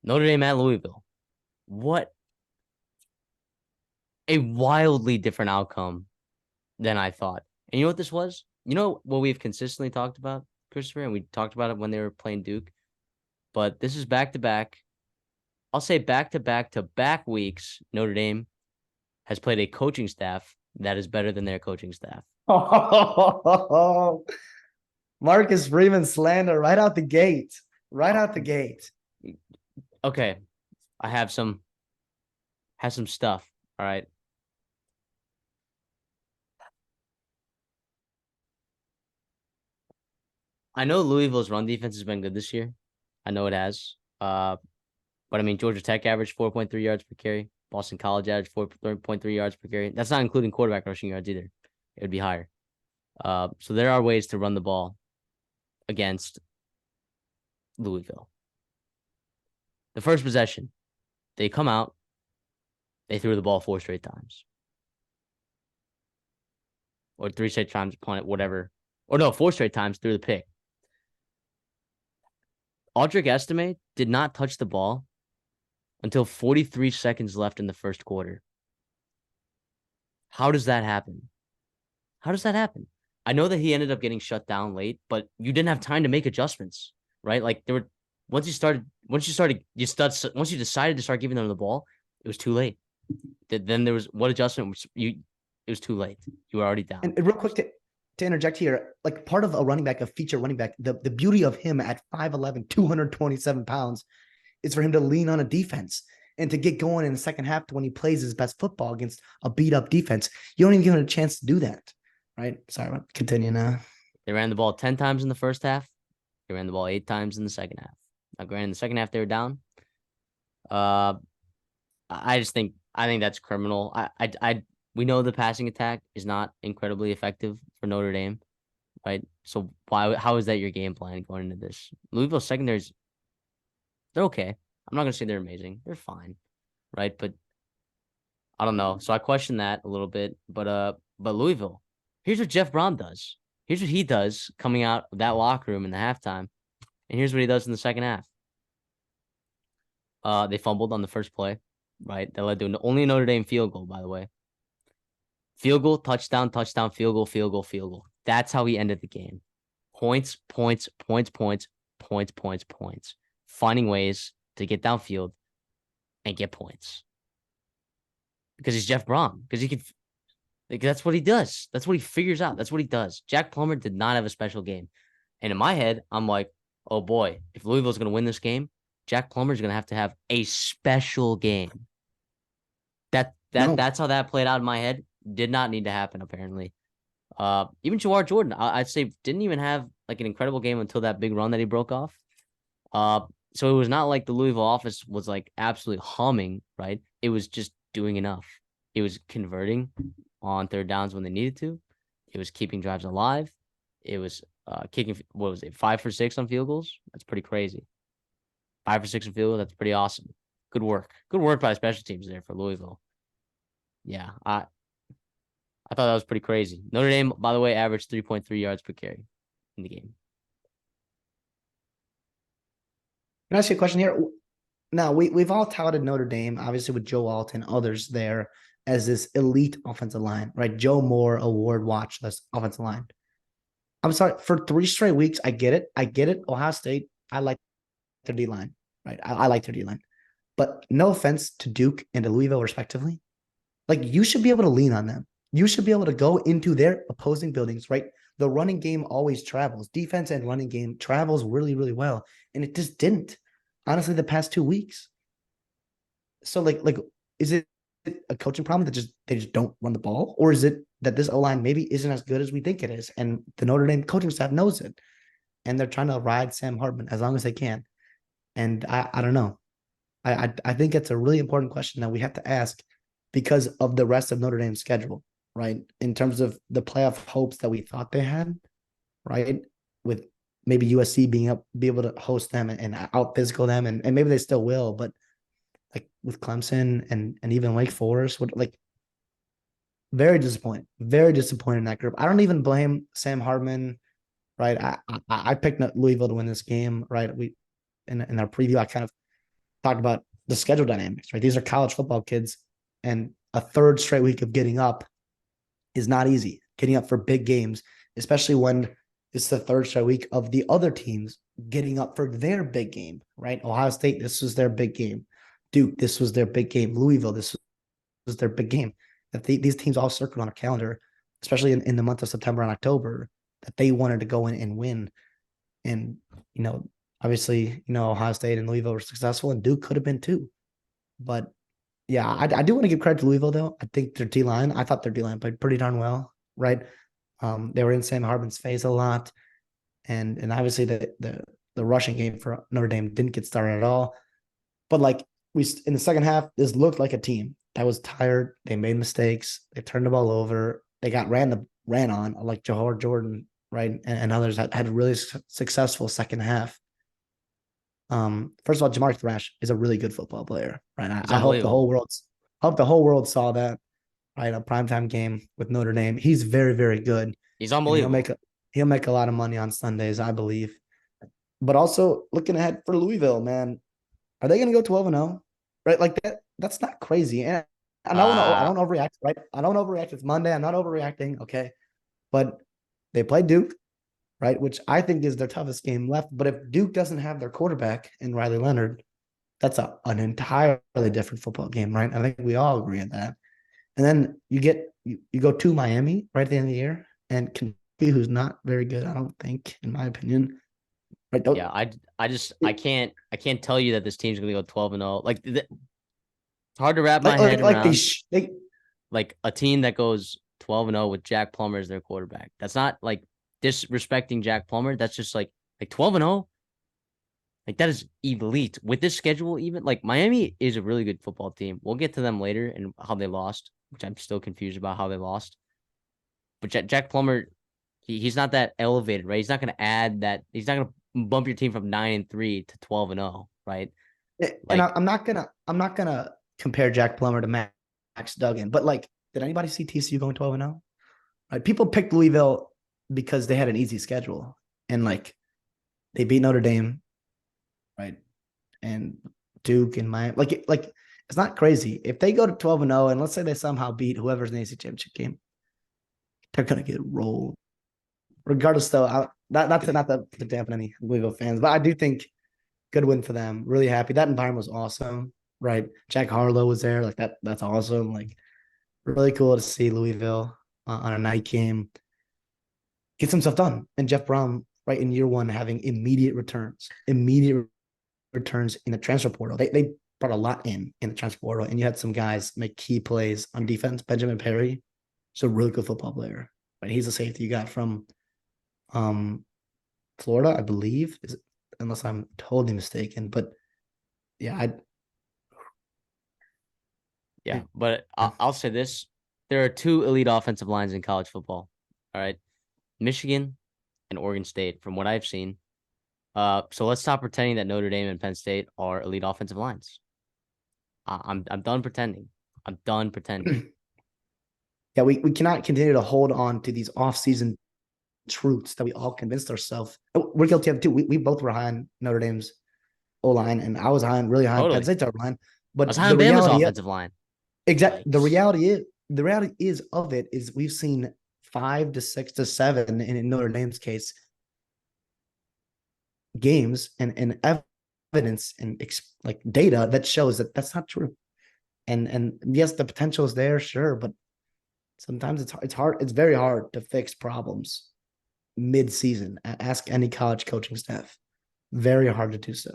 Notre Dame at Louisville. What a wildly different outcome than I thought. And you know what this was? You know what we've consistently talked about, Christopher, and we talked about it when they were playing Duke. But this is back to back. I'll say back to back to back weeks. Notre Dame has played a coaching staff that is better than their coaching staff. Oh, Marcus Freeman slander right out the gate. Right out the gate. Okay, I have some stuff. All right. I know Louisville's run defense has been good this year. I know it has. But I mean, Georgia Tech averaged 4.3 yards per carry. Boston College averaged 4.3 yards per carry. That's not including quarterback rushing yards either. It would be higher. So there are ways to run the ball against Louisville. The first possession, they come out, they threw the ball 4 straight times. Or 3 straight times, punt, whatever. Or no, 4 straight times through the pick. Audric Estime did not touch the ball until 43 seconds left in the first quarter. How does that happen? How does that happen? I know that he ended up getting shut down late, but you didn't have time to make adjustments, right? Like there were once you decided to start giving them the ball, it was too late. Then there was what adjustment it was too late. You were already down. And real quick to interject here, like part of a running back, a feature running back, the beauty of him at 5'11, 227 pounds is for him to lean on a defense and to get going in the second half when he plays his best football against a beat up defense. You don't even give him a chance to do that. Right? Sorry, continue now. They ran the ball 10 times in the first half. They ran the ball 8 times in the second half. Now, granted, in the second half they were down. I think that's criminal. We know the passing attack is not incredibly effective for Notre Dame, right? So how is that your game plan going into this? Louisville secondaries, they're okay. I'm not gonna say they're amazing. They're fine, right? But I don't know. So I question that a little bit. But Louisville, here's what Jeff Brom does. Here's what he does coming out of that locker room in the halftime, and here's what he does in the second half. They fumbled on the first play, right? That led to only a Notre Dame field goal, by the way. Field goal, touchdown, touchdown, field goal, field goal, field goal. That's how he ended the game. Points, points, points, points, points, points, points. Finding ways to get downfield and get points. Because he's Jeff Brom. Because he can. Like, that's what he does. That's what he figures out. That's what he does. Jack Plummer did not have a special game. And in my head, I'm like, oh boy, if Louisville's going to win this game, Jack Plummer's going to have a special game. That's how that played out in my head. Did not need to happen, apparently. Even Jawar Jordan, I'd say, didn't even have like an incredible game until that big run that he broke off. So it was not like the Louisville offense was like absolutely humming, right? It was just doing enough. It was converting on third downs when they needed to. It was keeping drives alive. It was kicking, 5 for 6 on field goals? That's pretty crazy. 5 for 6 on field goals, that's pretty awesome. Good work. Good work by special teams there for Louisville. Yeah, I thought that was pretty crazy. Notre Dame, by the way, averaged 3.3 yards per carry in the game. Can I ask you a question here? Now, we've all touted Notre Dame, obviously with Joe Alt and others there, as this elite offensive line, right? Joe Moore award watch list offensive line. I'm sorry, for 3 straight weeks, I get it. Ohio State, I like their D-line, right? I like their D-line. But no offense to Duke and to Louisville, respectively. Like, you should be able to lean on them. You should be able to go into their opposing buildings, right? The running game always travels. Defense and running game travels really, really well. And it just didn't, honestly, the past 2 weeks. So, like, is it a coaching problem that they just don't run the ball? Or is it that this O-line maybe isn't as good as we think it is? And the Notre Dame coaching staff knows it. And they're trying to ride Sam Hartman as long as they can. And I don't know. I think it's a really important question that we have to ask because of the rest of Notre Dame's schedule, right? In terms of the playoff hopes that we thought they had, right? With maybe USC be able to host them and out physical them, and maybe they still will, but like with Clemson and even Wake Forest, very disappointed in that group. I don't even blame Sam Hartman, right? I picked Louisville to win this game, right? We in our preview, talked about the schedule dynamics, right? These are college football kids, and a third straight week of getting up is not easy. Getting up for big games, especially when it's the third straight week of the other teams getting up for their big game, right? Ohio State, this was their big game. Duke, this was their big game. Louisville, this was their big game. That these teams all circled on a calendar, especially in the month of September and October, that they wanted to go in and win. And, obviously, Ohio State and Louisville were successful, and Duke could have been too. But yeah, I do want to give credit to Louisville, though. I think their D-line, I thought their D-line played pretty darn well, right? They were in Sam Hartman's face a lot. And obviously the rushing game for Notre Dame didn't get started at all. But like in the second half, this looked like a team that was tired. They made mistakes. They turned the ball over. They got ran on, like Johar Jordan, right? And others had a really successful second half. First of all, Jamar Thrash is a really good football player, right? I hope the whole world saw that, right? A primetime game with Notre Dame. He's very, very good. He's unbelievable. He'll make a lot of money on Sundays, I believe. But also looking ahead for Louisville, man, are they going to go 12-0? Right? Like that's not crazy. And I don't overreact, right? I don't overreact. It's Monday. I'm not overreacting. Okay. But they play Duke, right? Which I think is their toughest game left. But if Duke doesn't have their quarterback in Riley Leonard, that's an entirely different football game, right? I think we all agree on that. And then you go to Miami right at the end of the year, and Kentucky, who's not very good, I don't think, in my opinion. Right? Yeah, I can't tell you that this team's gonna go 12-0. Like it's hard to wrap my head around. Like a team that goes 12-0 with Jack Plummer as their quarterback. That's not like disrespecting Jack Plummer. That's just like 12-0. Like that is elite with this schedule. Even like Miami is a really good football team. We'll get to them later and how they lost, which I'm still confused about how they lost. But Jack Plummer, he's not that elevated, right? He's not going to add that. He's not going to bump your team from 9-3 to 12-0, right? And I'm not gonna compare Jack Plummer to Max Duggan, but like, did anybody see TCU going 12-0? Right? People picked Louisville because they had an easy schedule, and like they beat Notre Dame, right? And Duke and Miami, like it's not crazy if they go to 12-0, and let's say they somehow beat whoever's in the AC championship game, they're gonna get rolled. Regardless, though, not to dampen any Louisville fans, but I do think good win for them. Really happy. That environment was awesome, right? Jack Harlow was there, like that. That's awesome. Like really cool to see Louisville on a night game get some stuff done. And Jeff Brown, right in year one, having immediate returns in the transfer portal. They brought a lot in the transfer portal, and you had some guys make key plays on defense. Benjamin Perry, he's a really good football player. Right, he's a safety you got from Florida, I believe, unless I'm totally mistaken. But yeah, but I'll say this: there are two elite offensive lines in college football. All right, Michigan and Oregon State, from what I've seen. So let's stop pretending that Notre Dame and Penn State are elite offensive lines. I'm done pretending. I'm done pretending. Yeah, we cannot continue to hold on to these off-season truths that we all convinced ourselves. We're guilty of it too. We both were high on Notre Dame's O-line, and I was really high on Penn State's O-line. But I was high on Bama's offensive line. Exactly. The reality is we've seen 5 to 6 to 7 in Notre Dame's case games and evidence and like data that shows that that's not true. And yes, the potential is there, sure, but sometimes it's hard. It's very hard to fix problems mid-season. Ask any college coaching staff. Very hard to do so.